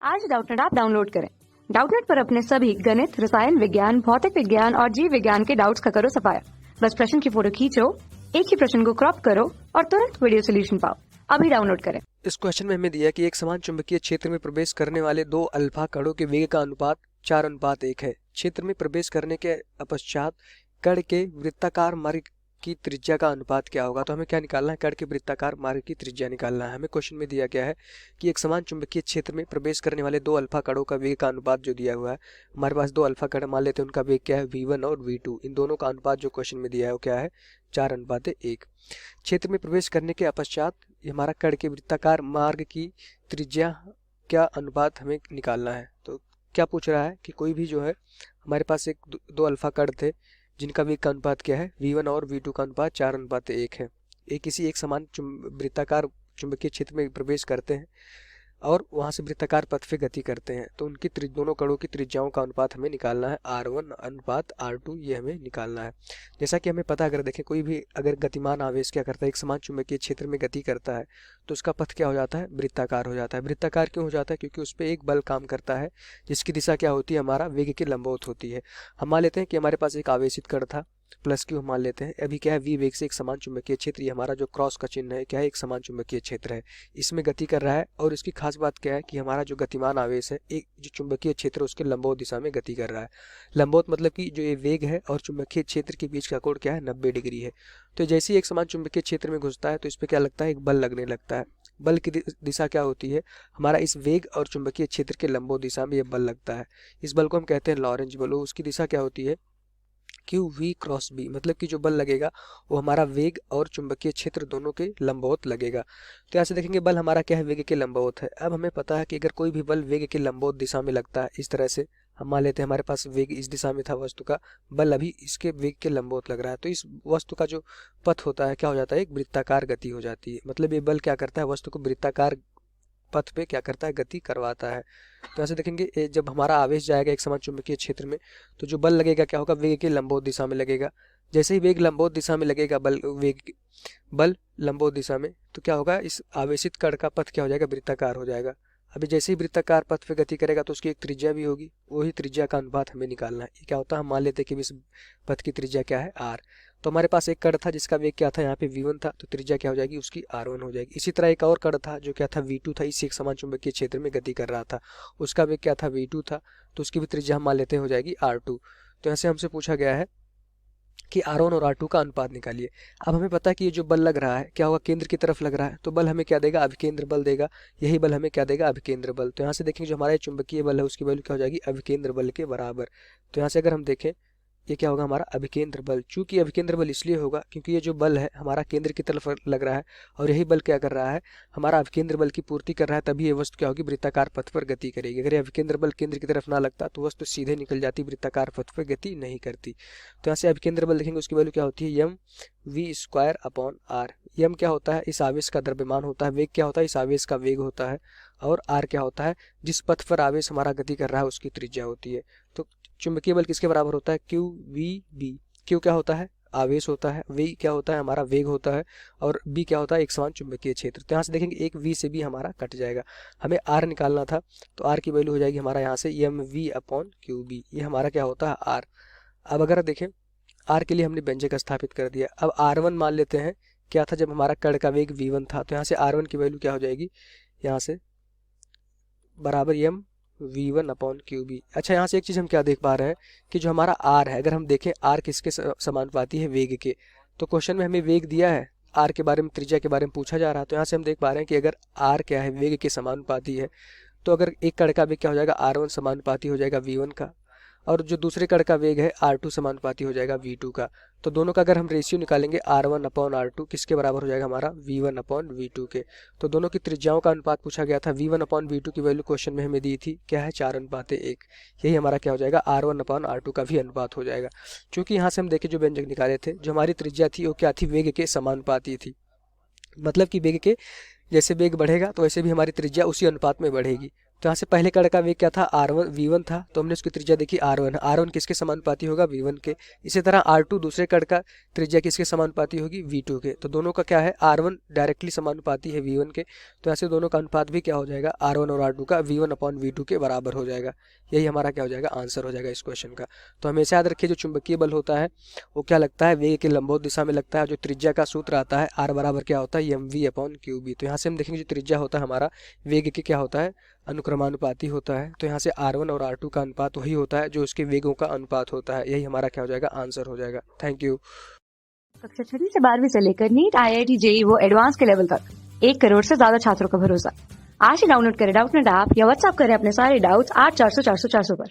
आज Doubtnut app download करें। Doubtnut पर अपने सभी गणित, रसायन विज्ञान, भौतिक विज्ञान और जीव विज्ञान के डाउट्स का करो सफाया। बस प्रश्न की फोटो खींचो, एक ही प्रश्न को क्रॉप करो और तुरंत वीडियो सोल्यूशन पाओ। अभी डाउनलोड करें। इस क्वेश्चन में हमें दिया कि एक समान चुंबकीय क्षेत्र में प्रवेश करने वाले दो अल्फा कणों के वेग का अनुपात 4:1 है। क्षेत्र में प्रवेश करने के पश्चात कण के वृत्ताकार मार्ग की त्रिज्या का अनुपात क्या होगा। तो हमें क्या निकालना है, कण के वृत्ताकार मार्ग की त्रिज्या निकालना है। हमें क्वेश्चन में दिया गया है कि एक समान चुंबकीय क्षेत्र में प्रवेश करने वाले दो अल्फा कणों का वेग का अनुपात जो दिया हुआ है, हमारे पास दो अल्फा कण मान लेते हैं, उनका वेग क्या है v1 और v2। इन दोनों का अनुपात जो क्वेश्चन में दिया है वो क्या है, 4:1। क्षेत्र में प्रवेश करने के पश्चात हमारा कण के वृत्ताकार मार्ग की त्रिज्या क्या अनुपात हमें निकालना है। तो क्या पूछ रहा है कि कोई भी जो है हमारे पास एक दो अल्फा कण थे जिनका वेग का अनुपात क्या है, v1 और v2 का अनुपात 4:1 है। किसी एक समान वृत्ताकार चुंबकीय क्षेत्र में प्रवेश करते हैं और वहां से वृत्ताकार पथ पे गति करते हैं, तो उनकी दोनों कणों की त्रिज्याओं का अनुपात हमें निकालना है, r1 अनुपात r2 ये हमें निकालना है। जैसा कि हमें पता, अगर देखें कोई भी अगर गतिमान आवेश क्या करता है, एक समान चुंबकीय क्षेत्र में गति करता है तो उसका पथ क्या हो जाता है, वृत्ताकार हो जाता है। वृत्ताकार क्यों हो जाता है, क्योंकि उस पर एक बल काम करता है जिसकी दिशा क्या होती है, हमारा वेग के लंबवत होती है। हम मान लेते हैं कि हमारे पास एक आवेशित कण था, प्लस क्यू हम मान लेते हैं। अभी क्या है, v वेग से एक समान चुंबकीय क्षेत्र, ये हमारा जो क्रॉस का चिन्ह है क्या है, एक समान चुंबकीय क्षेत्र है, इसमें गति कर रहा है। और इसकी खास बात क्या है कि हमारा जो गतिमान आवेश है, एक जो चुंबकीय क्षेत्र उसके लंबवत दिशा में गति कर रहा है। लंबवत मतलब कि जो ये वेग है और चुंबकीय क्षेत्र के बीच का कोण क्या है, 90 डिग्री है। तो जैसे ही एक समान चुंबकीय क्षेत्र में घुसता है तो इस पर क्या लगता है, एक बल लगने लगता है। बल की दिशा क्या होती है, हमारा इस वेग और चुंबकीय क्षेत्र के लंबवत दिशा में ये बल लगता है। इस बल को हम कहते हैं लॉरेंज बल। उसकी दिशा क्या होती है, क्यू वी क्रॉस बी, मतलब कि जो बल लगेगा वो हमारा वेग और चुंबकीय क्षेत्र दोनों के लंबवत लगेगा। तो ऐसे देखेंगे बल हमारा क्या है, वेग के लंबवत है। अब हमें पता है कि अगर कोई भी बल वेग के लंबवत दिशा में लगता है, इस तरह से हम मान लेते हैं हमारे पास वेग इस दिशा में था वस्तु का, बल अभी इसके वेग के लंबवत लग रहा है, तो इस वस्तु का जो पथ होता है क्या हो जाता है, एक वृत्ताकार गति हो जाती है। मतलब ये बल क्या करता है, वस्तु को वृत्ताकार पथ पे क्या करता है, गति करवाता है। तो ऐसे देखेंगे जब हमारा आवेश जाएगा एक समान चुंबकीय क्षेत्र में तो जो बल लगेगा क्या होगा, वेग के लंबवत दिशा में लगेगा। जैसे ही वेग लंबवत दिशा में लगेगा, बल लंबवत दिशा में, तो क्या होगा, इस आवेशित कण का पथ क्या हो जाएगा, वृत्ताकार हो जाएगा। अभी जैसे ही वृत्ताकार पथ पे गति करेगा तो उसकी एक त्रिज्या भी होगी, वही त्रिज्या का अनुपात हमें निकालना है। क्या होता है, हम मान लेते हैं कि इस पथ की त्रिज्या क्या है, r। तो हमारे पास एक कण था जिसका वेग क्या था, यहाँ पे v1 था, तो त्रिज्या क्या हो जाएगी, उसकी r1 हो जाएगी। इसी तरह एक और कण था जो क्या था, v2 था, इसी एक समान चुंबकीय क्षेत्र में गति कर रहा था, उसका वेग क्या था, v2 था, तो उसकी भी त्रिज्या हम मान लेते हैं हो जाएगी r2। तो ऐसे हमसे पूछा गया है कि r1 और r2 का अनुपात निकालिए। अब हमें पता है कि ये जो बल लग रहा है क्या होगा, केंद्र की तरफ लग रहा है, तो बल हमें क्या देगा, अभिकेंद्र बल देगा। यही बल हमें क्या देगा, अभिकेंद्र बल। तो यहाँ से देखेंगे जो हमारा चुंबकीय बल है उसकी वैल्यू क्या हो जाएगी, अभिकेंद्र बल के बराबर। तो यहाँ से अगर हम देखें ये क्या होगा, हमारा अभिकेंद्र बल। चूंकि अभिकेंद्र बल इसलिए होगा क्योंकि ये जो बल है हमारा केंद्र की तरफ लग रहा है और यही बल क्या कर रहा है, हमारा अभिकेंद्र बल की पूर्ति कर रहा है, तभी ये वस्तु क्या होगी, वृत्ताकार पथ पर गति करेगी। अगर ये अभिकेंद्र बल केंद्र की तरफ ना लगता तो वस्तु सीधे निकल जाती, वृत्ताकार पथ पर गति नहीं करती। तो यहाँ से अभिकेंद्र बल देखेंगे उसकी वैल्यू क्या होती है, m v square upon r. M क्या होता है, इस आवेश का द्रव्यमान होता है, वेग क्या होता है, इस आवेश का वेग होता है, और आर क्या होता है, जिस पथ पर आवेश हमारा गति कर रहा है उसकी त्रिज्या होती है। तो चुंबकीय बल किसके बराबर होता है, क्यू वी बी। क्यू क्या होता है, आवेश होता है, वी क्या होता है, हमारा वेग होता है, और बी क्या होता है, एक समान चुंबकीय क्षेत्र। तो यहाँ से देखेंगे एक वी से भी हमारा कट जाएगा। हमें आर निकालना था तो आर की वैल्यू हो जाएगी हमारा यहाँ से M V upon Q B. ये हमारा क्या होता है, आर। अब अगर देखें आर के लिए हमने व्यंजक स्थापित कर दिया। अब r1 मान लेते हैं क्या था, जब हमारा कण का वेग v1 था, तो यहाँ से r1 की वैल्यू क्या हो जाएगी, यहाँ से बराबर M v1 upon Q B. अच्छा, यहाँ से एक चीज़ हम क्या देख पा रहे हैं कि जो हमारा r है, अगर हम देखें r किसके समानुपाती है, वेग के। तो क्वेश्चन में हमें वेग दिया है, r के बारे में, त्रिज्या के बारे में पूछा जा रहा है। तो यहाँ से हम देख पा रहे हैं कि अगर r क्या है, वेग के समानुपाती है, तो अगर एक कण का वेग क्या हो जाएगा, r1 समानुपाती हो जाएगा v1 का, और जो दूसरे कण का वेग है r2 समानुपाती हो जाएगा v2 का। तो दोनों का अगर हम रेशियो निकालेंगे r1 अपॉन r2 किसके बराबर हो जाएगा, हमारा v1 अपॉन v2 के। तो दोनों की त्रिज्याओं का अनुपात पूछा गया था, v1 अपॉन v2 की वैल्यू क्वेश्चन में हमें दी थी क्या है, 4:1। यही हमारा क्या हो जाएगा, r1 अपॉन r2 का भी अनुपात हो जाएगा। चूंकि यहाँ से हम देखें जो व्यंजक निकाले थे, जो हमारी त्रिज्या थी वो क्या थी, वेग के समानुपाती थी। मतलब कि वेग के जैसे वेग बढ़ेगा तो वैसे भी हमारी त्रिज्या उसी अनुपात में बढ़ेगी। तो यहाँ से पहले कण का वेग क्या था, r1 v1 था, तो हमने उसकी त्रिज्या देखी r1, r1 किसके समानुपाती होगा, v1 के। इसी तरह r2 दूसरे कण का त्रिज्या किसके समानुपाती होगी, v2 के। तो दोनों का क्या है, r1 डायरेक्टली समानुपाती है v1 के, तो ऐसे दोनों का अनुपात भी क्या हो जाएगा, r1 और r2 का v1/v2 के बराबर हो जाएगा। यही हमारा क्या हो जाएगा, आंसर हो जाएगा इस क्वेश्चन का। तो हमेशा याद रखिए जो चुंबकीय बल होता है वो क्या लगता है, वेग के लंबवत दिशा में लगता है। जो त्रिज्या का सूत्र आता है r बराबर क्या होता है, mv/qb। तो यहाँ से हम देखेंगे जो त्रिज्या होता है हमारा वेग के क्या होता है, अनुक्रमानुपाती होता है। तो यहाँ से r1 और r2 का अनुपात वही होता है जो उसके वेगों का अनुपात होता है। यही हमारा क्या हो जाएगा, आंसर हो जाएगा। Thank you. कक्षा 6वीं से 12वीं से लेकर नीट, IIT, JEE वो एडवांस के लेवल तक 1 करोड़ से ज्यादा छात्रों का भरोसा। आज ही डाउनलोड करें डाउटनेट ऐप या व्हाट्सएप करें अपने सारे डाउट्स 8400 400 400 पर।